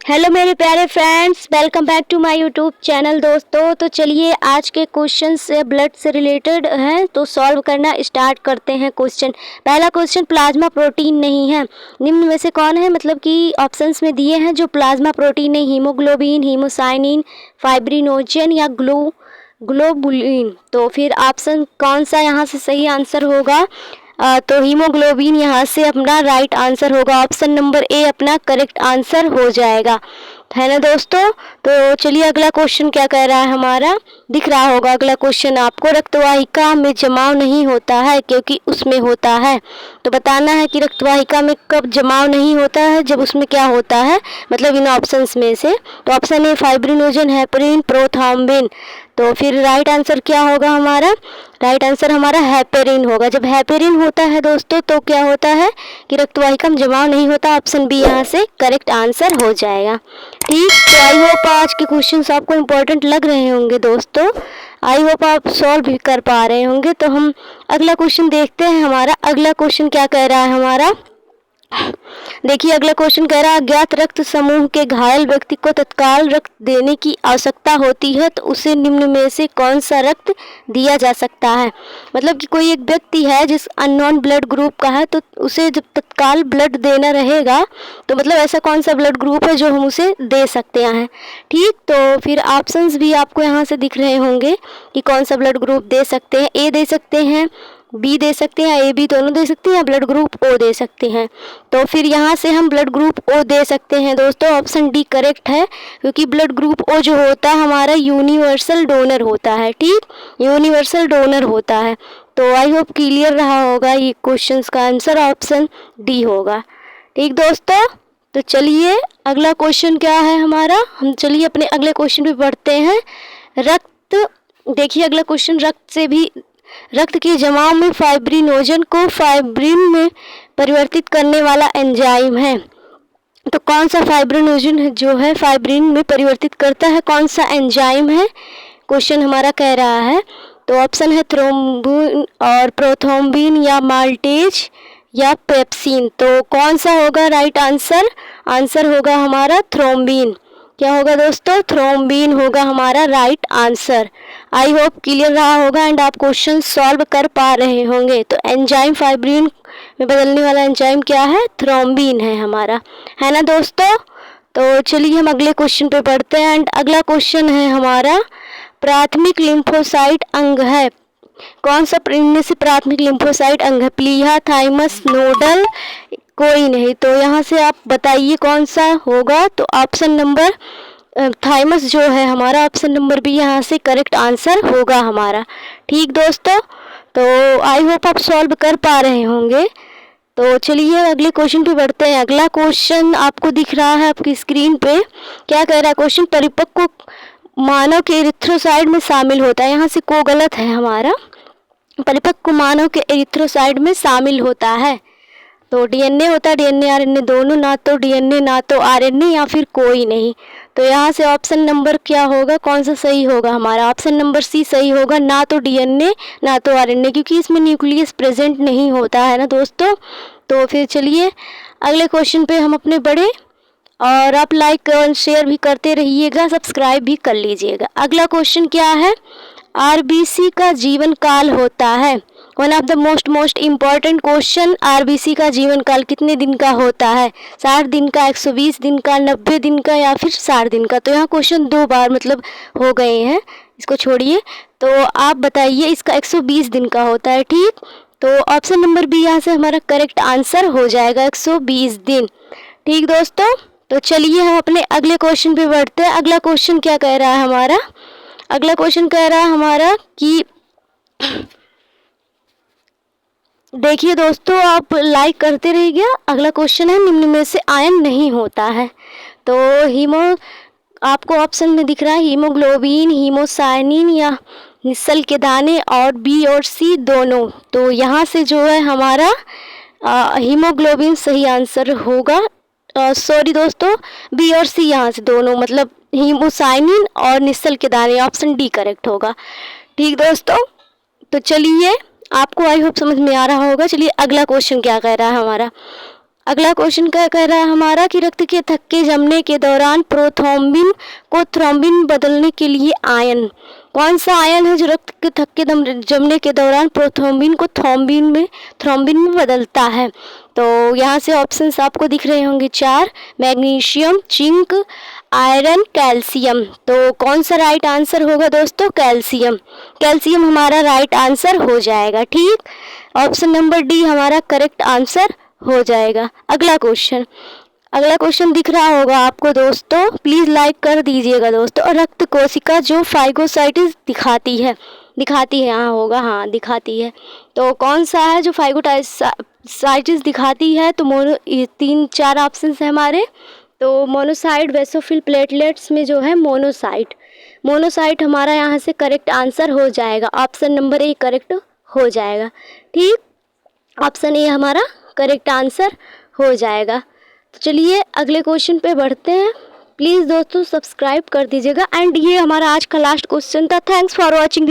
Hello मेरे प्यारे friends, welcome back to my YouTube channel दोस्तों। तो चलिए आज के क्वेश्चन से ब्लड से रिलेटेड हैं तो सॉल्व करना स्टार्ट करते हैं। क्वेश्चन पहला क्वेश्चन, प्लाज्मा प्रोटीन नहीं है निम्न में से कौन है, मतलब कि ऑप्शंस में दिए हैं जो प्लाज्मा प्रोटीन नहीं, हीमोग्लोबिन, हीमोसाइनिन, फाइब्रिनोजन या ग्लोबुलिन। तो फिर ऑप्शन कौन सा यहाँ से सही आंसर होगा? तो हीमोग्लोबिन यहाँ से अपना राइट आंसर होगा। ऑप्शन नंबर ए अपना करेक्ट आंसर हो जाएगा, है ना दोस्तों। तो चलिए अगला क्वेश्चन क्या कह रहा है हमारा, दिख रहा होगा अगला क्वेश्चन आपको। रक्तवाहिका में जमाव नहीं होता है क्योंकि उसमें होता है। तो बताना है कि रक्तवाहिका में कब जमाव नहीं होता है, जब उसमें क्या होता है, मतलब इन ऑप्शंस में से। तो option A fibrinogen, heparin, prothrombin. तो फिर राइट आंसर क्या होगा हमारा? राइट आंसर हमारा हेपेरिन होगा। जब हेपेरिन होता है दोस्तों तो क्या होता है कि रक्तवाहिका में जमाव नहीं होता। ऑप्शन बी यहाँ से करेक्ट आंसर हो जाएगा। ठीक, तो आई होप आज के क्वेश्चंस आपको इम्पोर्टेंट लग रहे होंगे दोस्तों। आई होप आप सॉल्व भी कर पा रहे होंगे। तो हम अगला क्वेश्चन देखते हैं। हमारा अगला क्वेश्चन क्या कह रहा है हमारा, देखिए अगला क्वेश्चन कह रहा है, अज्ञात रक्त समूह के घायल व्यक्ति को तत्काल रक्त देने की आवश्यकता होती है तो उसे निम्न में से कौन सा रक्त दिया जा सकता है। मतलब कि कोई एक व्यक्ति है जिस अननोन ब्लड ग्रुप का है, तो उसे जब तत्काल ब्लड देना रहेगा तो मतलब ऐसा कौन सा ब्लड ग्रुप है जो हम उसे दे सकते हैं। ठीक, तो फिर ऑप्शंस भी आपको यहाँ से दिख रहे होंगे कि कौन सा ब्लड ग्रुप दे सकते हैं। ए दे सकते हैं, बी दे सकते हैं, ए बी दोनों दे सकते हैं, या ब्लड ग्रुप ओ दे सकते हैं। तो फिर यहाँ से हम ब्लड ग्रुप ओ दे सकते हैं दोस्तों। ऑप्शन डी करेक्ट है, क्योंकि ब्लड ग्रुप ओ जो होता है हमारा यूनिवर्सल डोनर होता है। ठीक, यूनिवर्सल डोनर होता है। तो आई होप क्लियर रहा होगा, ये क्वेश्चंस का आंसर ऑप्शन डी होगा। ठीक दोस्तों, तो चलिए अगला क्वेश्चन क्या है हमारा, हम चलिए अपने अगले क्वेश्चन पे बढ़ते हैं। रक्त, देखिए अगला क्वेश्चन, रक्त के जमाव में फाइब्रिनोजन को फाइब्रिन में परिवर्तित करने वाला एंजाइम है। तो कौन सा फाइब्रिनोजन जो है फाइब्रिन में परिवर्तित करता है, कौन सा एंजाइम है, क्वेश्चन हमारा कह रहा है। तो ऑप्शन है थ्रोम्बिन और प्रोथ्रोम्बिन या माल्टेज या पेप्सिन। तो कौन सा होगा राइट आंसर? आंसर होगा हमारा थ्रोम्बिन। क्या होगा दोस्तों? थ्रोम्बिन होगा हमारा right answer. I hope clear रहा होगा एंड आप क्वेश्चन सॉल्व कर पा रहे होंगे। तो एंजाइम फाइब्रिन में बदलने वाला एंजाइम क्या है? थ्रोम्बिन है हमारा, है ना दोस्तों। तो चलिए हम अगले क्वेश्चन पे पढ़ते हैं एंड अगला क्वेश्चन है हमारा, प्राथमिक लिम्फोसाइट अंग है कौन सा इनमें से प्राथमिक लिम्फोसाइट अंग है? प्लीहा, थाइमस, नोडल, कोई नहीं। तो यहाँ से आप बताइए कौन सा होगा। तो ऑप्शन नंबर थाइमस जो है हमारा, ऑप्शन नंबर बी यहाँ से करेक्ट आंसर होगा हमारा। ठीक दोस्तों, तो आई होप आप सॉल्व कर पा रहे होंगे। तो चलिए अगले क्वेश्चन पे बढ़ते हैं। अगला क्वेश्चन आपको दिख रहा है आपकी स्क्रीन पे। क्या कह रहा है क्वेश्चन, परिपक्व मानव के एरिथ्रोसाइड में शामिल होता है। यहाँ से को गलत है हमारा, परिपक्व मानव के एरिथ्रोसाइड में शामिल होता है। तो डीएनए होता है, डीएनए आरएनए दोनों, ना तो डीएनए ना तो आरएनए या फिर कोई नहीं। तो यहाँ से ऑप्शन नंबर क्या होगा, कौन सा सही होगा हमारा? ऑप्शन नंबर सी सही होगा, ना तो डीएनए ना तो आरएनए, क्योंकि इसमें न्यूक्लियस प्रेजेंट नहीं होता है ना दोस्तों। तो फिर चलिए अगले क्वेश्चन पे हम अपने बढ़े और आप लाइक और शेयर भी करते रहिएगा, सब्सक्राइब भी कर लीजिएगा। अगला क्वेश्चन क्या है, आरबीसी का जीवन काल होता है। One of the most important question, RBC का जीवन काल कितने दिन का होता है? 60 दिन का, 120 दिन का, 90 दिन का या फिर 60 दिन का? तो यहाँ क्वेश्चन दो बार मतलब हो गए हैं, इसको छोड़िए। तो आप बताइए, इसका 120 दिन का होता है। ठीक, तो ऑप्शन नंबर बी यहाँ से हमारा करेक्ट आंसर हो जाएगा, 120 दिन। ठीक दोस्तों, तो चलिए हम अपने अगले क्वेश्चन पे बढ़ते हैं। अगला क्वेश्चन क्या कह रहा है हमारा, अगला क्वेश्चन कह रहा है हमारा कि देखिए दोस्तों आप लाइक करते रहिएगा। अगला क्वेश्चन है, निम्न में से आयन नहीं होता है। तो आपको ऑप्शन में दिख रहा है हीमोग्लोबिन, हीमोसाइनिन या निस्सल के दाने, और बी और सी दोनों। तो यहाँ से जो है हमारा हीमोग्लोबिन सही आंसर होगा। सॉरी दोस्तों, बी और सी यहाँ से दोनों, मतलब हीमोसाइनिन और निस्सल के दाने, ऑप्शन डी करेक्ट होगा। ठीक दोस्तों, तो चलिए आपको आई होप समझ में आ रहा होगा। चलिए अगला क्वेश्चन क्या कह रहा है हमारा, अगला क्वेश्चन क्या कह रहा है हमारा कि रक्त के थक्के जमने के दौरान प्रोथ्रोम्बिन को थ्रोम्बिन बदलने के लिए आयन, कौन सा आयन है जो रक्त के थक्के जमने के दौरान प्रोथ्रोम्बिन को थ्रोम्बिन में बदलता है? तो यहाँ से ऑप्शंस आपको दिख रहे होंगे 4, मैग्नीशियम, जिंक, आयरन, कैल्शियम। तो कौन सा राइट आंसर होगा दोस्तों? कैल्शियम। कैल्शियम हमारा राइट आंसर हो जाएगा। ठीक, ऑप्शन नंबर डी हमारा करेक्ट आंसर हो जाएगा। अगला क्वेश्चन दिख रहा होगा आपको दोस्तों, प्लीज लाइक कर दीजिएगा दोस्तों। और रक्त कोशिका जो फाइगोसाइटिस दिखाती है यहाँ होगा, हाँ दिखाती है। तो कौन सा है जो फाइगोसाइटिस दिखाती है? तो 3-4 ऑप्शन है हमारे। तो मोनोसाइट, बेसोफिल, प्लेटलेट्स में जो है मोनोसाइट हमारा यहाँ से करेक्ट आंसर हो जाएगा। ऑप्शन नंबर ए करेक्ट हो जाएगा। ठीक, ऑप्शन ए हमारा करेक्ट आंसर हो जाएगा। तो चलिए अगले क्वेश्चन पे बढ़ते हैं। प्लीज़ दोस्तों सब्सक्राइब कर दीजिएगा। एंड ये हमारा आज का लास्ट क्वेश्चन था। Thanks for watching.